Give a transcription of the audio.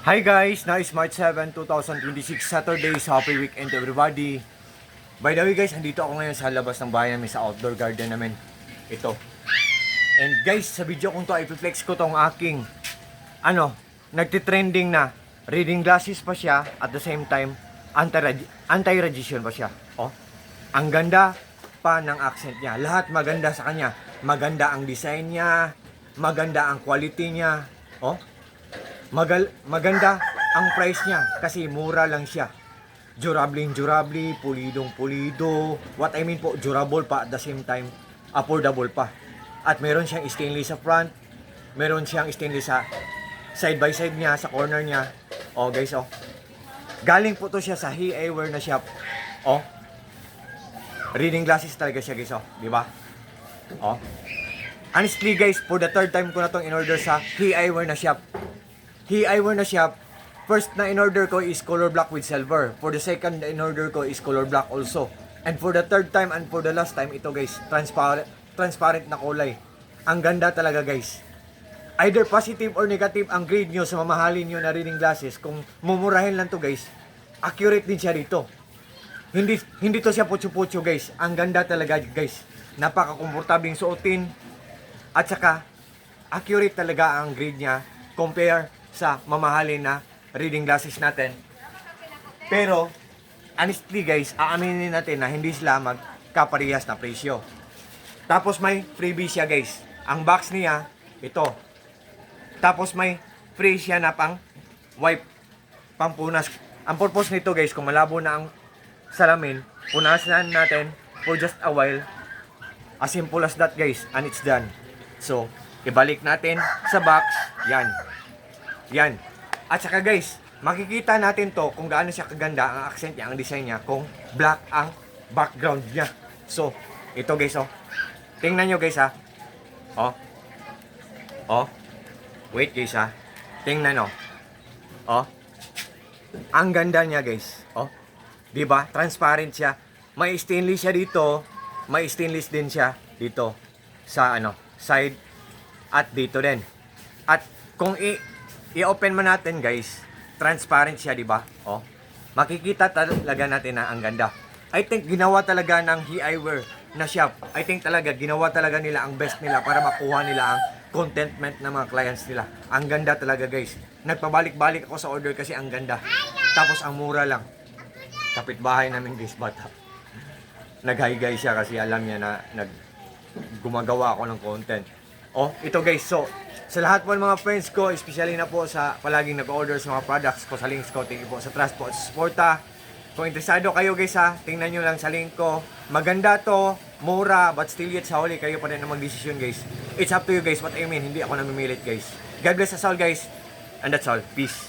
Hi guys, now is March 7, 2026, Saturday, so happy weekend everybody. By the way guys, andito ako ngayon sa labas ng bahay namin sa outdoor garden namin. Ito. And guys, sa video kong to, ipiflex ko tong aking, nagtitrending na reading glasses pa siya, at the same time, anti-radiation pa siya. Oh, ang ganda pa ng accent niya. Lahat maganda sa kanya. Maganda ang design niya, maganda ang quality niya. Oh, maganda ang price niya kasi mura lang siya. Durable, pulidong pulido. What I mean po, durable pa at the same time affordable pa. At meron siyang stainless sa front, meron siyang stainless sa side by side niya, sa corner niya. Oh guys, oh. Galing po to siya sa He Eyewear na shop. Oh. Reading glasses talaga siya guys, oh, di ba? Oh. Honestly guys, for the third time ko na tong in-order sa He Eyewear na shop. He Eyewear na shop, first na in-order ko is color black with silver. For the second na in-order ko is color black also. And for the third time and for the last time, ito guys, transparent na kulay. Ang ganda talaga guys. Either positive or negative ang grade nyo sa mamahalin nyo na reading glasses, kung mumurahin lang to guys, accurate din siya dito. Hindi to siya putyo-putyo guys. Ang ganda talaga guys. Napaka-komportabling suotin. At saka, accurate talaga ang grade niya compare sa mamahalin na reading glasses natin. Pero, honestly guys, aaminin natin na hindi sila magkaparehas na presyo. Tapos may freebie siya guys. Ang box niya, ito. Tapos may free siya na pang wipe, pampunas. Ang purpose nito guys, kung malabo na ang salamin, punasan natin for just a while. As simple as that guys, and it's done. So, ibalik natin sa box. Yan. At saka guys, makikita natin to kung gaano siya kaganda ang accent niya, ang design niya, kung black ang background niya. So, ito guys, oh. Tingnan nyo guys, ha. Oh. Wait guys, ha. Tingnan, oh. Oh. Ang ganda niya guys. Oh. Diba? Transparent siya. May stainless siya dito. May stainless din siya dito. Sa side. At dito din. At kung i-open mo natin guys, transparent siya, di ba? Oh. Makikita talaga natin na ang ganda. I think ginawa talaga ng He Eyewear na shop. I think talaga ginawa talaga nila ang best nila para makuha nila ang contentment ng mga clients nila. Ang ganda talaga guys. Nagpabalik-balik ako sa order kasi ang ganda. Tapos ang mura lang. Kapitbahay namin guys, bata. Nag-hi-guy siya kasi alam niya na gumagawa ako ng content. Oh, ito guys. So, sa lahat po ng mga friends ko, especially na po sa palaging nag-order sa mga products ko sa links ko, thank you po sa trust po at suporta. Kung interesado kayo guys, ha, tingnan nyo lang sa link ko. Maganda to, mura, but still yet sa huli, kayo pa rin na mag-desisyon guys. It's up to you guys, what I mean, hindi ako namimilit guys. God bless us all guys, and that's all. Peace.